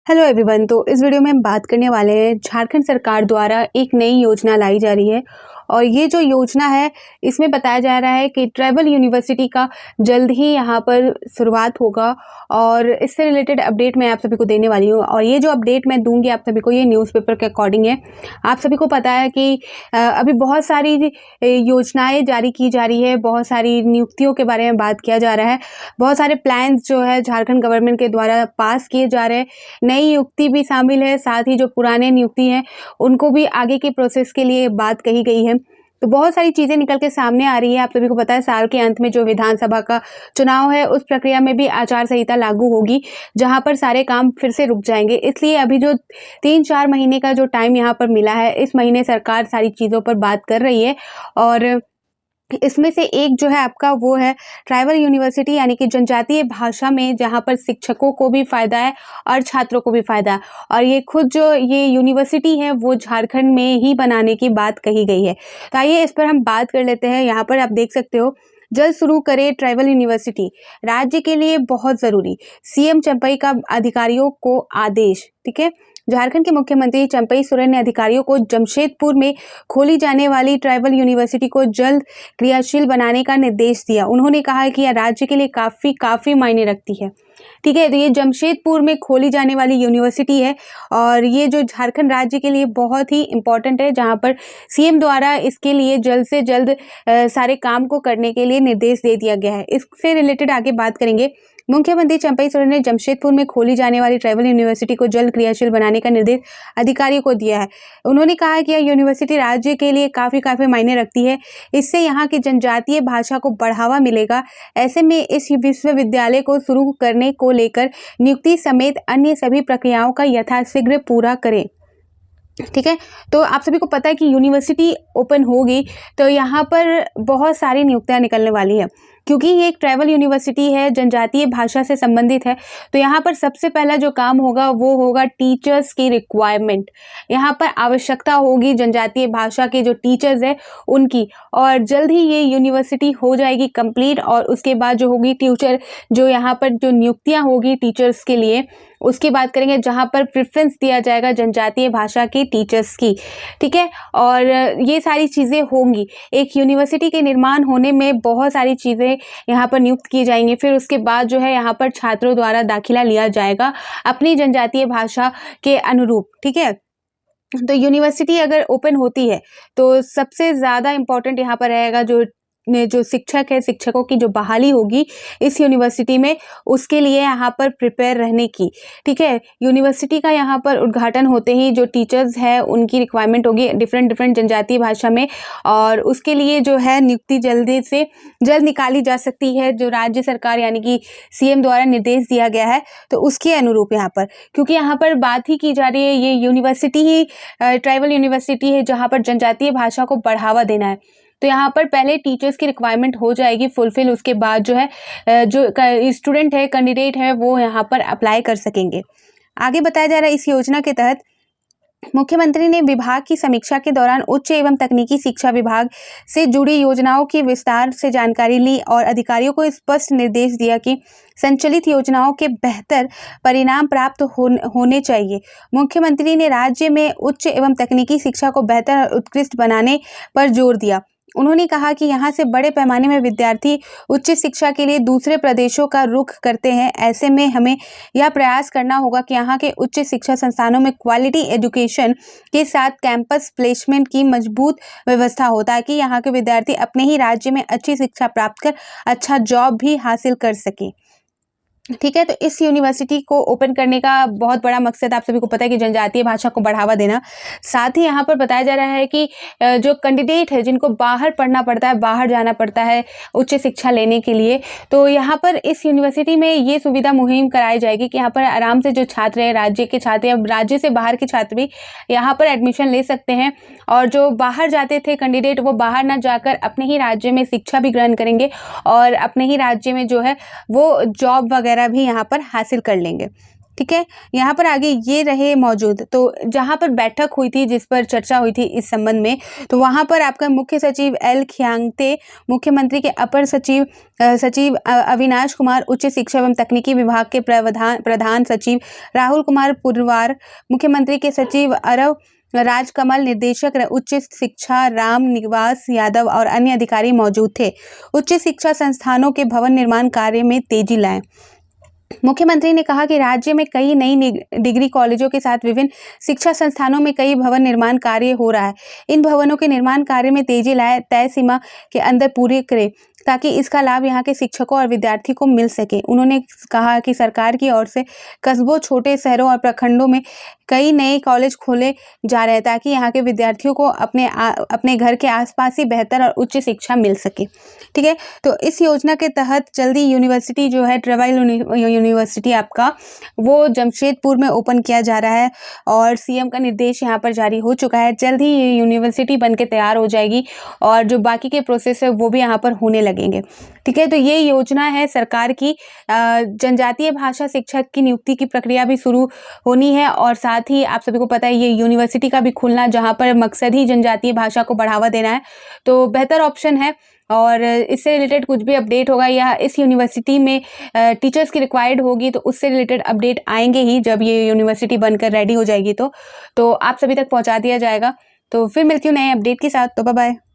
Hello everyone. तो इस video में हम बात करने वाले हैं झारखंड सरकार द्वारा एक नई योजना लाई जा रही है। और ये जो योजना है इसमें बताया जा रहा है कि ट्राइबल यूनिवर्सिटी का जल्द ही यहाँ पर शुरुआत होगा और इससे रिलेटेड अपडेट मैं आप सभी को देने वाली हूँ। और ये जो अपडेट मैं दूंगी आप सभी को ये न्यूज़पेपर के अकॉर्डिंग है। आप सभी को पता है कि अभी बहुत सारी योजनाएं जारी की जा रही है, बहुत सारी नियुक्तियों के बारे में बात किया जा रहा है, बहुत सारे प्लान्स जो है झारखंड गवर्नमेंट के द्वारा पास किए जा रहे हैं। नई नियुक्ति भी शामिल है, साथ ही जो पुराने नियुक्ति हैं उनको भी आगे की प्रोसेस के लिए बात कही गई है। तो बहुत सारी चीज़ें निकल के सामने आ रही है। आप सभी को पता है साल के अंत में जो विधानसभा का चुनाव है उस प्रक्रिया में भी आचार संहिता लागू होगी, जहां पर सारे काम फिर से रुक जाएंगे। इसलिए अभी जो 3-4 महीने का जो टाइम यहाँ पर मिला है, इस महीने सरकार सारी चीज़ों पर बात कर रही है। और इसमें से एक जो है आपका वो है ट्राइबल यूनिवर्सिटी, यानी कि जनजातीय भाषा में, जहाँ पर शिक्षकों को भी फ़ायदा है और छात्रों को भी फ़ायदा है। और ये खुद जो ये यूनिवर्सिटी है वो झारखंड में ही बनाने की बात कही गई है। तो आइए इस पर हम बात कर लेते हैं। यहाँ पर आप देख सकते हो, जल्द शुरू करे ट्राइबल यूनिवर्सिटी, राज्य के लिए बहुत ज़रूरी, सीएम चंपई का अधिकारियों को आदेश। ठीक है, झारखंड के मुख्यमंत्री चंपई सोरेन ने अधिकारियों को जमशेदपुर में खोली जाने वाली ट्राइबल यूनिवर्सिटी को जल्द क्रियाशील बनाने का निर्देश दिया। उन्होंने कहा कि यह राज्य के लिए काफ़ी मायने रखती है। ठीक है, तो ये जमशेदपुर में खोली जाने वाली यूनिवर्सिटी है और ये जो झारखंड राज्य के लिए बहुत ही इम्पोर्टेंट है, जहाँ पर सीएम द्वारा इसके लिए जल्द से जल्द सारे काम को करने के लिए निर्देश दे दिया गया है। इससे रिलेटेड आगे बात करेंगे। मुख्यमंत्री चंपई सोरेन ने जमशेदपुर में खोली जाने वाली ट्राइबल यूनिवर्सिटी को जल्द क्रियाशील बनाने का निर्देश अधिकारियों को दिया है। उन्होंने कहा है कि यह यूनिवर्सिटी राज्य के लिए काफ़ी मायने रखती है। इससे यहाँ की जनजातीय भाषा को बढ़ावा मिलेगा। ऐसे में इस विश्वविद्यालय को शुरू करने को लेकर नियुक्ति समेत अन्य सभी प्रक्रियाओं का यथाशीघ्र पूरा करें। ठीक है, तो आप सभी को पता है कि यूनिवर्सिटी ओपन होगी तो यहाँ पर बहुत सारी नियुक्तियाँ निकलने वाली है, क्योंकि ये एक ट्राइबल यूनिवर्सिटी है, जनजातीय भाषा से संबंधित है। तो यहाँ पर सबसे पहला जो काम होगा वो होगा टीचर्स की रिक्वायरमेंट। यहाँ पर आवश्यकता होगी जनजातीय भाषा के जो टीचर्स है उनकी, और जल्द ही ये यूनिवर्सिटी हो जाएगी कंप्लीट। और उसके बाद जो होगी टीचर, जो यहाँ पर जो नियुक्तियाँ होगी टीचर्स के लिए, उसकी बात करेंगे, जहाँ पर प्रेफरेंस दिया जाएगा जनजातीय भाषा के टीचर्स की। ठीक है, और ये सारी चीज़ें होंगी। एक यूनिवर्सिटी के निर्माण होने में बहुत सारी चीज़ें यहाँ पर नियुक्त की जाएंगी। फिर उसके बाद जो है यहाँ पर छात्रों द्वारा दाखिला लिया जाएगा अपनी जनजातीय भाषा के अनुरूप। ठीक है, तो यूनिवर्सिटी अगर ओपन होती है तो सबसे ज़्यादा इम्पोर्टेंट यहाँ पर रहेगा जो शिक्षक है, शिक्षकों की जो बहाली होगी इस यूनिवर्सिटी में, उसके लिए यहाँ पर प्रिपेयर रहने की। ठीक है, यूनिवर्सिटी का यहाँ पर उद्घाटन होते ही जो टीचर्स है उनकी रिक्वायरमेंट होगी डिफरेंट जनजातीय भाषा में, और उसके लिए जो है नियुक्ति जल्दी से जल्द निकाली जा सकती है। जो राज्य सरकार यानी कि सीएम द्वारा निर्देश दिया गया है तो उसके अनुरूप यहाँ पर, क्योंकि यहाँ पर बात ही की जा रही है, ये यूनिवर्सिटी ही ट्राइबल यूनिवर्सिटी है जहाँ पर जनजातीय भाषा को बढ़ावा देना है। तो यहाँ पर पहले टीचर्स की रिक्वायरमेंट हो जाएगी फुलफिल, उसके बाद जो है जो स्टूडेंट है, कैंडिडेट है, वो यहाँ पर अप्लाई कर सकेंगे। आगे बताया जा रहा है, इस योजना के तहत मुख्यमंत्री ने विभाग की समीक्षा के दौरान उच्च एवं तकनीकी शिक्षा विभाग से जुड़ी योजनाओं की विस्तार से जानकारी ली और अधिकारियों को स्पष्ट निर्देश दिया कि संचालित योजनाओं के बेहतर परिणाम प्राप्त होने चाहिए। मुख्यमंत्री ने राज्य में उच्च एवं तकनीकी शिक्षा को बेहतर और उत्कृष्ट बनाने पर जोर दिया। उन्होंने कहा कि यहाँ से बड़े पैमाने में विद्यार्थी उच्च शिक्षा के लिए दूसरे प्रदेशों का रुख करते हैं। ऐसे में हमें यह प्रयास करना होगा कि यहाँ के उच्च शिक्षा संस्थानों में क्वालिटी एजुकेशन के साथ कैंपस प्लेसमेंट की मजबूत व्यवस्था हो, ताकि यहाँ के विद्यार्थी अपने ही राज्य में अच्छी शिक्षा प्राप्त कर अच्छा जॉब भी हासिल कर सकें। ठीक है, तो इस यूनिवर्सिटी को ओपन करने का बहुत बड़ा मकसद आप सभी को पता है कि जनजातीय भाषा को बढ़ावा देना। साथ ही यहाँ पर बताया जा रहा है कि जो कैंडिडेट है जिनको बाहर पढ़ना पड़ता है, बाहर जाना पड़ता है उच्च शिक्षा लेने के लिए, तो यहाँ पर इस यूनिवर्सिटी में ये सुविधा मुहिम कराई जाएगी कि यहाँ पर आराम से जो छात्र है, राज्य के छात्र या राज्य से बाहर के छात्र भी यहाँ पर एडमिशन ले सकते हैं। और जो बाहर जाते थे कैंडिडेट, वो बाहर ना जाकर अपने ही राज्य में शिक्षा भी ग्रहण करेंगे और अपने ही राज्य में जो है वो जॉब वगैरह भी यहाँ पर हासिल कर लेंगे। ठीक है, यहाँ पर आगे ये रहे मौजूद। तो जहाँ पर बैठक हुई थी, जिस पर चर्चा हुई थी इस संबंध में, तो वहाँ पर आपका मुख्य सचिव एल खियांगते, मुख्यमंत्री के अपर सचिव अविनाश कुमार, उच्च शिक्षा एवं तकनीकी विभाग के प्रधान सचिव राहुल कुमार पुरवार, मुख्यमंत्री के सचिव अरव राजकमल, निदेशक उच्च शिक्षा राम निवास यादव और अन्य अधिकारी मौजूद थे। उच्च शिक्षा संस्थानों के भवन निर्माण कार्य में तेजी लाएं। मुख्यमंत्री ने कहा कि राज्य में कई नई डिग्री कॉलेजों के साथ विभिन्न शिक्षा संस्थानों में कई भवन निर्माण कार्य हो रहा है। इन भवनों के निर्माण कार्य में तेजी लाए, तय सीमा के अंदर पूरे करें ताकि इसका लाभ यहाँ के शिक्षकों और विद्यार्थी को मिल सके। उन्होंने कहा कि सरकार की ओर से कस्बों, छोटे शहरों और प्रखंडों में कई नए कॉलेज खोले जा रहे हैं ताकि यहाँ के विद्यार्थियों को अपने घर के आसपास ही बेहतर और उच्च शिक्षा मिल सके। ठीक है, तो इस योजना के तहत जल्दी यूनिवर्सिटी जो है, ट्रेवल यूनिवर्सिटी आपका, वो जमशेदपुर में ओपन किया जा रहा है और सीएम का निर्देश यहाँ पर जारी हो चुका है। जल्द ही ये यूनिवर्सिटी बन के तैयार हो जाएगी और जो बाकी के प्रोसेस है वो भी यहाँ पर होने लगेंगे। ठीक है, तो ये योजना है सरकार की। जनजातीय भाषा शिक्षक की नियुक्ति की प्रक्रिया भी शुरू होनी है और साथ ही आप सभी को पता है ये यूनिवर्सिटी का भी खुलना, जहाँ पर मकसद ही जनजातीय भाषा को बढ़ावा देना है, तो बेहतर ऑप्शन है। और इससे रिलेटेड कुछ भी अपडेट होगा या इस यूनिवर्सिटी में टीचर्स की रिक्वायर्ड होगी तो उससे रिलेटेड अपडेट आएंगे ही जब ये यूनिवर्सिटी बनकर रेडी हो जाएगी तो आप सभी तक पहुंचा दिया जाएगा। तो फिर मिलती हूँ नए अपडेट के साथ, तो बाय बाय।